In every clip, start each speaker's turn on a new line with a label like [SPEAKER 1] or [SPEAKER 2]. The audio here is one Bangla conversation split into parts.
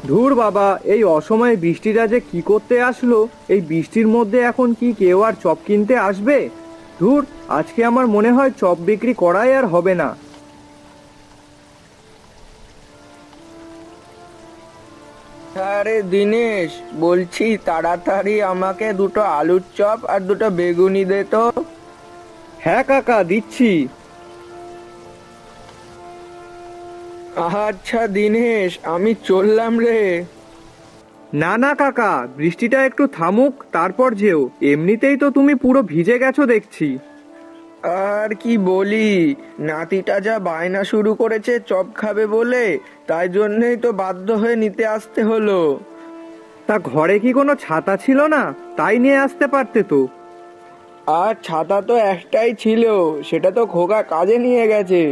[SPEAKER 1] ধুর বাবা, এই অসময়ে বৃষ্টিটা যে কি করতে আসলো! এই বৃষ্টির মধ্যে এখন কি কেউ আর চপ কিনতে আসবে? ধুর, আজকে আমার মনে হয় চপ বিক্রি করাই আর হবে না।
[SPEAKER 2] আরে দিনেশ, বলছি তাড়াতাড়ি আমাকে দুটো আলুর চপ আর দুটো বেগুনি দে তো।
[SPEAKER 1] হ্যাঁ কাকা, দিচ্ছি।
[SPEAKER 2] আচ্ছা দিনেশ, আমি চললাম রে।
[SPEAKER 1] না না কাকা, বৃষ্টিটা একটু থামুক তারপর যেও। এমনিতেই তো তুমি পুরো ভিজে গেছো দেখছি।
[SPEAKER 2] আর কি বলি, নাতিটা যা বায়না শুরু করেছে চপ খাবে বলে, তাই জন্যই তো বাধ্য হয়ে নিতে আসতে হলো।
[SPEAKER 1] তা ঘরে কি কোনো ছাতা ছিল না? তাই নিয়ে আসতে পারতে তো।
[SPEAKER 2] আর ছাতা তো একটাই ছিল, সেটা তো খোকা কাজে নিয়ে গেছে।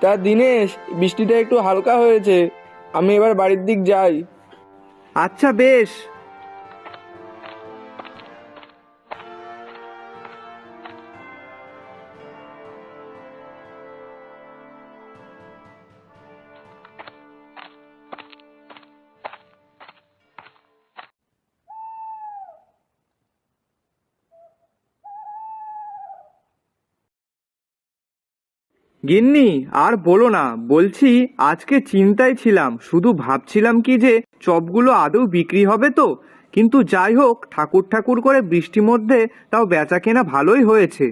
[SPEAKER 2] তা দিনেশ, বৃষ্টিটা একটু হালকা হয়েছে, আমি এবার বাড়ির দিক যাই।
[SPEAKER 1] আচ্ছা বেশ। গিন্নি, আর বলো না, বলছি আজকে চিন্তায় ছিলাম, শুধু ভাবছিলাম কি যে চপগুলো আদৌ বিক্রি হবে তো। কিন্তু যাই হোক, ঠাকুর ঠাকুর করে বৃষ্টির মধ্যে তাও বেচা কেনা ভালোই হয়েছে।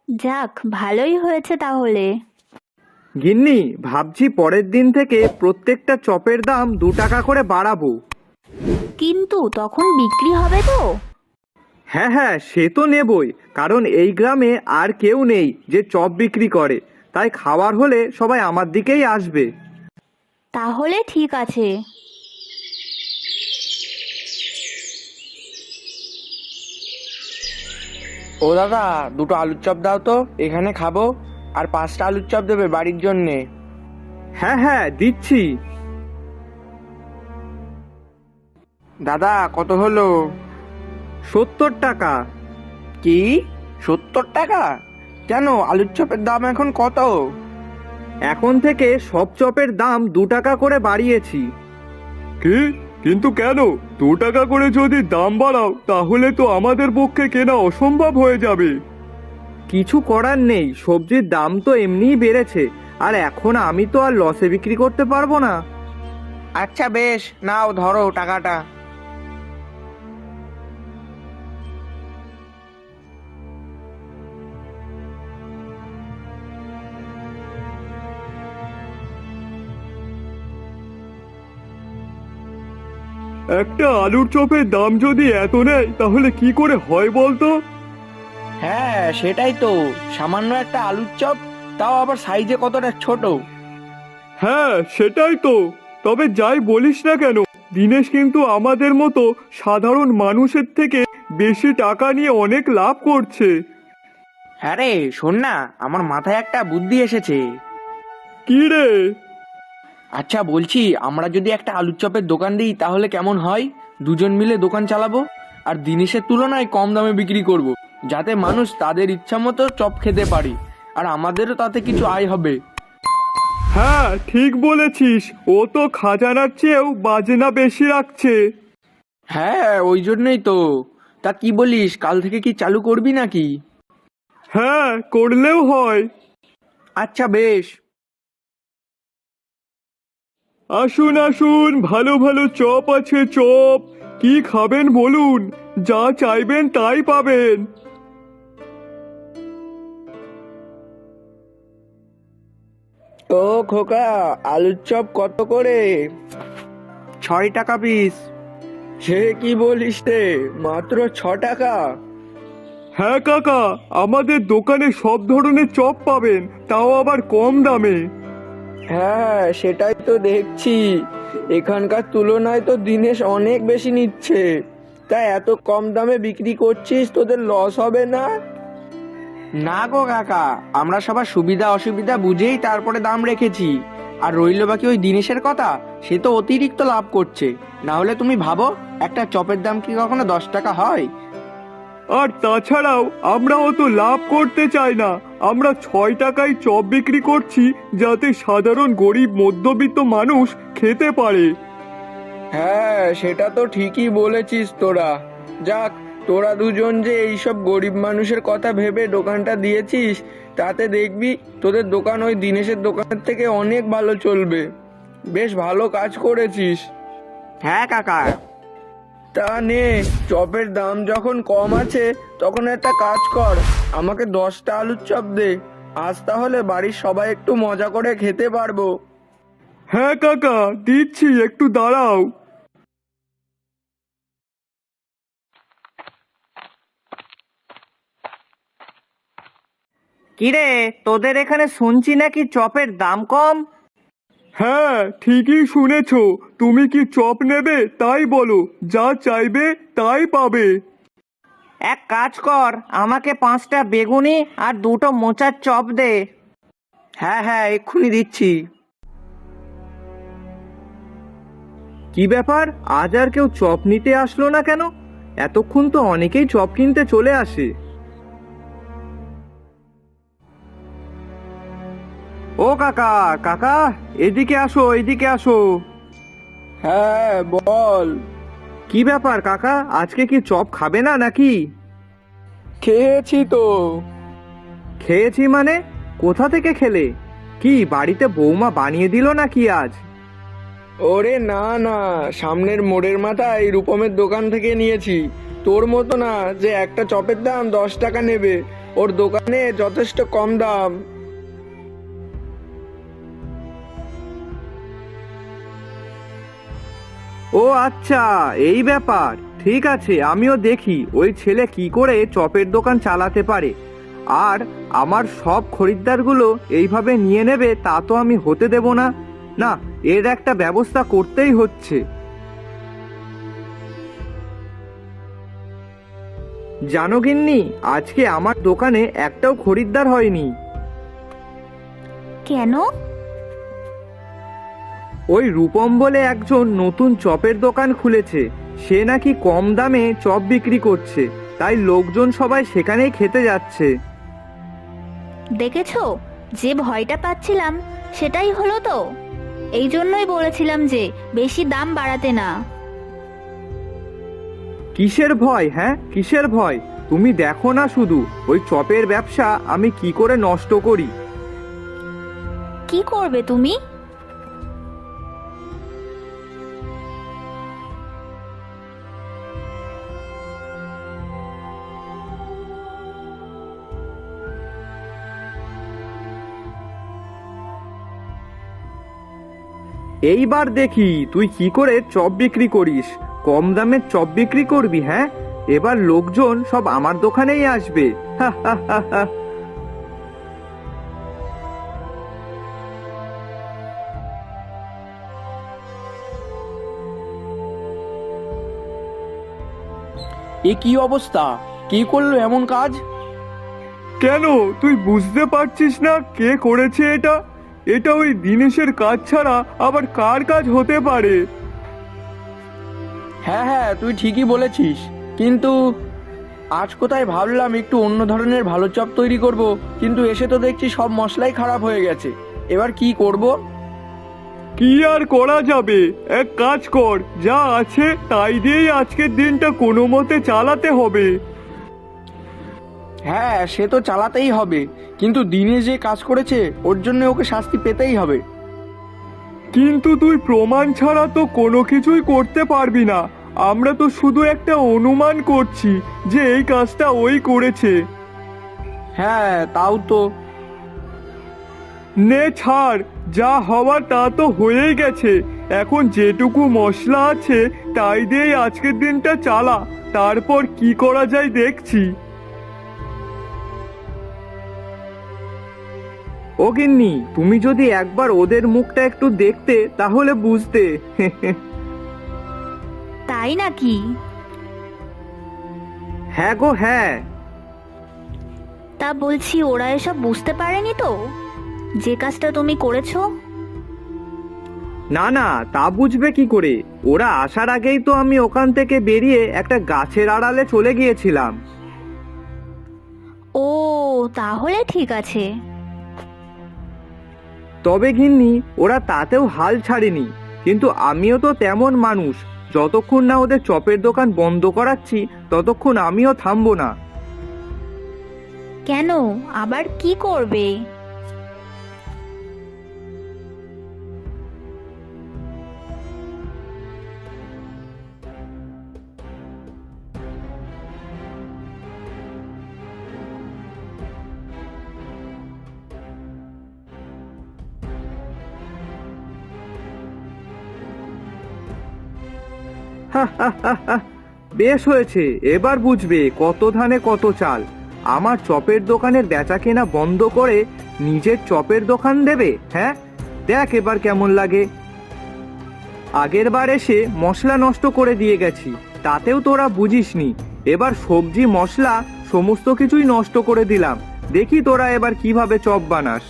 [SPEAKER 3] যাক, ভালোই হয়েছে তাহলে।
[SPEAKER 1] গিন্নি, ভাবছি পরের দিন থেকে প্রত্যেকটা চপের দাম 2 টাকা করে বাড়াবো।
[SPEAKER 3] কিন্তু তখন বিক্রি হবে তো?
[SPEAKER 1] হ্যাঁ হ্যাঁ, সে তো নেবই, কারণ এই গ্রামে আর কেউ নেই যে চপ বিক্রি করে। তাই খাওয়ার হলে সবাই আমার দিকেই আসবে।
[SPEAKER 3] তাহলে ঠিক আছে।
[SPEAKER 2] ও দাদা, দুটো আলুর চপ দাও তো, এখানে খাবো। আর 5টা আলুর চপ দেবে বাড়ির জন্যে।
[SPEAKER 1] হ্যাঁ হ্যাঁ, দিচ্ছি।
[SPEAKER 2] দাদা, কত হলো?
[SPEAKER 1] 70 টাকা।
[SPEAKER 2] কি, 70 টাকা? কেন, আলুর চপের দাম এখন কত?
[SPEAKER 1] এখন থেকে সব চপের দাম 2 টাকা করে বাড়িয়েছি।
[SPEAKER 4] কি? কিন্তু কেন? 2 টাকা করে যদি দাম বাড়াও তাহলে তো আমাদের পক্ষে কেনা অসম্ভব হয়ে যাবে।
[SPEAKER 1] কিছু করার নেই, সবজির দাম তো এমনিই বেড়েছে। আর এখন আমি তো আর লসে বিক্রি করতে পারবো না।
[SPEAKER 2] আচ্ছা বেশ, নাও ধরো টাকাটা।
[SPEAKER 4] একটা আলুর চপের দাম যদি এত নেয় তাহলে কি করে হয় বলতো?
[SPEAKER 2] হ্যাঁ সেটাই তো, সামান্য একটা আলুর চপ, তাও আবার সাইজে কতটা ছোট।
[SPEAKER 4] হ্যাঁ সেটাই তো। তবে যাই বলিস না কেন, দিনেশ কিন্তু আমাদের মতো সাধারণ মানুষের থেকে বেশি টাকা নিয়ে অনেক লাভ করছে।
[SPEAKER 2] হ্যাঁ রে, শোন না, আমার মাথায় একটা বুদ্ধি এসেছে।
[SPEAKER 4] কি রে?
[SPEAKER 2] আচ্ছা বলছি, আমরা যদি একটা আলুর চপের দোকান দিই তাহলে কেমন হয়? দুজন মিলে দোকান চালাবো, আর জিনিসের তুলনায় কম দামে বিক্রি করব, যাতে মানুষ তাদের ইচ্ছা মতো চপ খেতে পারে, আর আমাদেরও তাতে কিছু আয় হবে।
[SPEAKER 4] হ্যাঁ ঠিক বলেছিস, ও তো খাজানার চেয়েও বাজনা বেশি রাখছে।
[SPEAKER 2] হ্যাঁ ওই জন্যই তো। তা কি বলিস, কাল থেকে কি চালু করবি নাকি?
[SPEAKER 4] হ্যাঁ, করলেও হয়।
[SPEAKER 2] আচ্ছা বেশ।
[SPEAKER 4] আসুন আসুন, ভালো ভালো চপ আছে, চপ। কি খাবেন বলুন, যা চাইবেন তাই পাবেন।
[SPEAKER 2] ও খোকা, আলুর চপ কত করে?
[SPEAKER 1] 6 টাকা পিস।
[SPEAKER 2] সে কি বলিস রে, মাত্র 6 টাকা?
[SPEAKER 4] হ্যাঁ কাকা, আমাদের দোকানে সব ধরনের চপ পাবেন, তাও আবার কম দামে।
[SPEAKER 2] হ্যাঁ সেটাই তো দেখছি, এখানকার তুলনায় তো দিনেশ অনেক বেশি নিচ্ছে। তাই এত কম দামে বিক্রি করছিস, তোদের লস হবে না? না গো কাকা, আমরা সবার সুবিধা অসুবিধা বুঝেই তারপরে দাম রেখেছি। আর রইল বাকি ওই দিনেশের কথা, সে তো অতিরিক্ত লাভ করছে। না হলে তুমি ভাবো, একটা চপের দাম কি কখনো 10 টাকা হয়?
[SPEAKER 4] আর তাছাড়াও আমরাও তো লাভ করতে চাই না। আমরা 6 টাকায় চপ বিক্রি করছি, যাতে সাধারণ গরিব মধ্যবিত্ত মানুষ খেতে পারে।
[SPEAKER 2] হ্যাঁ, সেটা তো ঠিকই বলেছিস তোরা। যাক, তোরা দুজন যে এইসব গরিব মানুষের কথা ভেবে দোকানটা দিয়েছিস, তাতে দেখবি তোদের দোকান ওই দিনেশের দোকানের থেকে অনেক ভালো চলবে। বেশ ভালো কাজ করেছিস।
[SPEAKER 1] হ্যাঁ কাকা।
[SPEAKER 2] তা নে, চপের দাম যখন কম আছে তখন একটা কাজ কর, আমাকে 10টা আলুর চপ দে। আজ তাহলে বাড়ির সবাই একটু মজা করে খেতে পারবো।
[SPEAKER 4] হ্যাঁ কাকা, দিচ্ছি, একটু দাঁড়াও।
[SPEAKER 1] কিরে, তোদের এখানে শুনছি নাকি চপের দাম কম?
[SPEAKER 4] হ্যাঁ, ঠিকই শুনেছো। তুমি কি চপ নেবে তাই বলো, যা চাইবে তাই পাবে।
[SPEAKER 1] এক কাজ কর, আমাকে 5টা বেগুনি আর 2টো মোচার চপ দে।
[SPEAKER 2] হ্যাঁ হ্যাঁ, এক্ষুনি দিচ্ছি।
[SPEAKER 1] কি ব্যাপার, আজ আর কেউ চপ নিতে আসলো না কেন? এতক্ষণ তো অনেকেই চপ কিনতে চলে আসে। ও কাকা, কাকা, এদিকে আসো, এদিকে আসো।
[SPEAKER 2] হ্যাঁ বল।
[SPEAKER 1] কি ব্যাপার কাকা, আজকে কি চপ খাবে না নাকি?
[SPEAKER 2] খেয়েছি তো।
[SPEAKER 1] খেয়েছি মানে? কোথা থেকে খেলে? কি বাড়িতে বৌমা বানিয়ে দিল নাকি আজ?
[SPEAKER 2] ওরে না না, সামনের মোড়ের মাথায় রূপমের দোকান থেকে নিয়েছি। তোর মতো না যে একটা চপের দাম 10 টাকা নেবে, ওর দোকানে যথেষ্ট কম দাম।
[SPEAKER 1] ও আচ্ছা, এই ব্যাপার। ঠিক আছে, আমিও দেখি ওই ছেলে কি করে চপের দোকান চালাতে পারে। আর আমার সব খরিদ্দারগুলো এইভাবে নিয়ে নেবে তা তো আমি হতে দেব না। না, এর একটা ব্যবস্থা করতেই হচ্ছে। জানো গিন্নি, আজকে আমার দোকানে একটাও খরিদ্দার হয়নি।
[SPEAKER 3] কেন?
[SPEAKER 1] ওই রূপম বলে একজন নতুন চপের দোকান খুলেছে, সে নাকি কম দামে চপ বিক্রি করছে, তাই লোকজন সবাই সেখানেই খেতে যাচ্ছে।
[SPEAKER 3] দেখেছো, যে ভয়টা পাচ্ছিলাম সেটাই হলো তো। এই জন্যই বলেছিলাম যে বেশি দাম বাড়াতে না।
[SPEAKER 1] কিসের ভয়? হ্যাঁ, কিসের ভয়? তুমি দেখো না শুধু ওই চপের ব্যবসা আমি কি করে নষ্ট করি।
[SPEAKER 3] কি করবে তুমি?
[SPEAKER 1] এইবার দেখি তুই কি করে চপ বিক্রি করিস। কম দামে চপ বিক্রি করবি? হ্যাঁ, এবার লোকজন সব আমার দোকানেই আসবে। হা হা হা হা।
[SPEAKER 2] এ কি অবস্থা? কি করলো এমন কাজ?
[SPEAKER 4] কেন, তুই বুঝতে পারছিস না কে করেছে এটা? এটা ওই দিনেশের কাজ ছাড়া আবার কার কাজ হতে পারে?
[SPEAKER 2] হ্যাঁ হ্যাঁ, তুই ঠিকই বলেছিস। কিন্তু আজ কোথায় ভাবলাম একটু অন্য ধরনের ভালো চপ তৈরি করব, কিন্তু এসে তো দেখছি সব মশলাই খারাপ হয়ে গেছে। এবার কি করব?
[SPEAKER 4] কি আর করা যাবে, এক কাজ কর, যা আছে তাই দিয়েই আজকের দিনটা কোনো মতে চালাতে হবে।
[SPEAKER 2] হ্যাঁ, সে তো চালাতেই হবে, কিন্তু দিনে যে কাজ করেছে ওর জন্য ওকে শাস্তি পেতেই হবে।
[SPEAKER 4] কিন্তু তুই প্রমাণ ছাড়া তো কোনো কিছুই করতে পারবি না। আমরা তো শুধু একটা অনুমান করছি যে এই কাজটা ওই করেছে।
[SPEAKER 2] হ্যাঁ, তাও তো।
[SPEAKER 4] নে ছাড়, যা হওয়ার তা তো হয়েই গেছে। এখন যেটুকু মশলা আছে তাই দিয়েই আজকের দিনটা চালা, তারপর কি করা যায় দেখছি।
[SPEAKER 1] ও গিন্নি, তুমি যদি একবার ওদের মুখটা একটু দেখতে তাহলে বুঝতে।
[SPEAKER 3] তাই নাকি?
[SPEAKER 1] হ্যাঁ গো, হ্যাঁ।
[SPEAKER 3] তা বলছি, ওরা এসব বুঝতে পারেনি তো যে কাজটা তুমি করেছো?
[SPEAKER 1] না না, তা বুঝবে কি করে? ওরা আসার আগেই তো আমি ওখান থেকে বেরিয়ে একটা গাছের আড়ালে চলে গিয়েছিলাম।
[SPEAKER 3] ও, তাহলে ঠিক আছে।
[SPEAKER 1] তবে গিন্নি, ওরা তাতেও হাল ছাড়েনি। কিন্তু আমিও তো তেমন মানুষ, যতক্ষণ না ওদের চপের দোকান বন্ধ করাচ্ছি ততক্ষণ আমিও থামবো না।
[SPEAKER 3] কেন, আবার কি করবে?
[SPEAKER 1] বেশ হয়েছে, এবার বুঝবে কত ধানে কত চাল। আমার চপের দোকানের বেচা কেনা বন্ধ করে নিজের চপের দোকান দেবে? হ্যাঁ, দেখ এবার কেমন লাগে। আগের বার এসে মশলা নষ্ট করে দিয়ে গেছি, তাতেও তোরা বুঝিসনি। এবার সবজি মশলা সমস্ত কিছুই নষ্ট করে দিলাম, দেখি তোরা এবার কিভাবে চপ বানাস।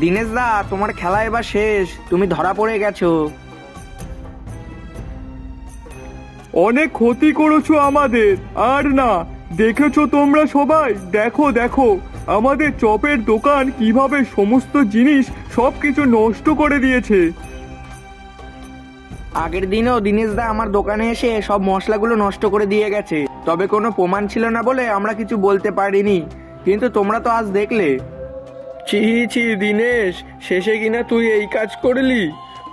[SPEAKER 2] দীনেশ দা, তোমার খেলা এবার শেষ, তুমি ধরা পড়ে গেছো।
[SPEAKER 4] অনেক ক্ষতি করেছো আমাদের, আর না। দেখেছো তোমরা সবাই, দেখো দেখো আমাদের চপের দোকান কিভাবে সমস্ত জিনিস সবকিছু নষ্ট করে দিয়েছে।
[SPEAKER 2] আগের দিনও দীনেশ দা আমার দোকানে এসে সব মশলাগুলো নষ্ট করে দিয়ে গেছে, তবে কোনো প্রমাণ ছিল না বলে আমরা কিছু বলতে পারিনি, কিন্তু তোমরা তো আজ দেখলে। ছি ছি দীনেশ, শেষে কিনা তুই এই কাজ করলি।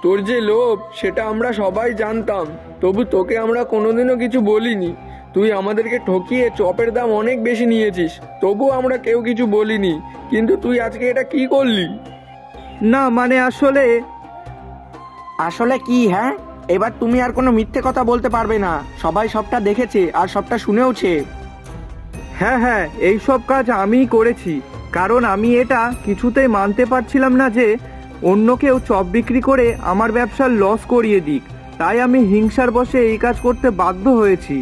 [SPEAKER 2] তোর যে লোভ সেটা আমরা সবাই জানতাম, তবু তোকে আমরা কোনোদিনও কিছু বলিনি। তুই আমাদেরকে ঠকিয়ে চপের দাম অনেক বেশি নিয়েছিস, তবু আমরা কেউ কিছু বলিনি, কিন্তু তুই আজকে এটা কি করলি?
[SPEAKER 1] না মানে আসলে
[SPEAKER 2] আসলে কি? হ্যাঁ, এবার তুমি আর কোনো মিথ্যে কথা বলতে পারবে না, সবাই সবটা দেখেছে আর সবটা শুনেওছে।
[SPEAKER 1] হ্যাঁ হ্যাঁ, এই সব কাজ আমিই করেছি, কারণ আমি এটা কিছুতেই মানতে পারছিলাম না যে অন্য কেউ চপ বিক্রি করে আমার ব্যবসার লস করিয়ে দিক, তাই আমি হিংসার বশে এই কাজ করতে বাধ্য হয়েছি।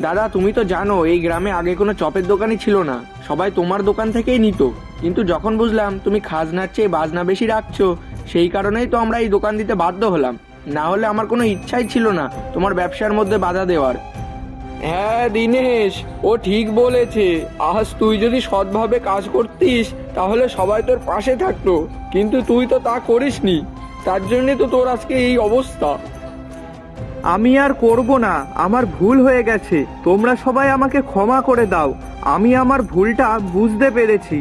[SPEAKER 2] দাদা, তুমি তো জানো এই গ্রামে আগে কোনো চপের দোকানই ছিল না, সবাই তোমার দোকান থেকেই নিত, কিন্তু যখন বুঝলাম তুমি খাজনার চেয়ে বাজনা বেশি রাখছো, সেই কারণেই তো আমরা এই দোকান দিতে বাধ্য হলাম, না হলে আমার কোনো ইচ্ছাই ছিল না তোমার ব্যবসার মধ্যে বাধা দেওয়ার। হ্যাঁ দীনেশ, ও ঠিক বলেছে, আজ তুই যদি সৎভাবে কাজ করতিস তাহলে সবাই তোর পাশে থাকতো, কিন্তু তুই তো তা করিসনি, তার জন্যে তো তোর আজকে এই অবস্থা।
[SPEAKER 1] আমি আর করব না, আমার ভুল হয়ে গেছে, তোমরা সবাই আমাকে ক্ষমা করে দাও, আমি আমার ভুলটা বুঝতে পেরেছি।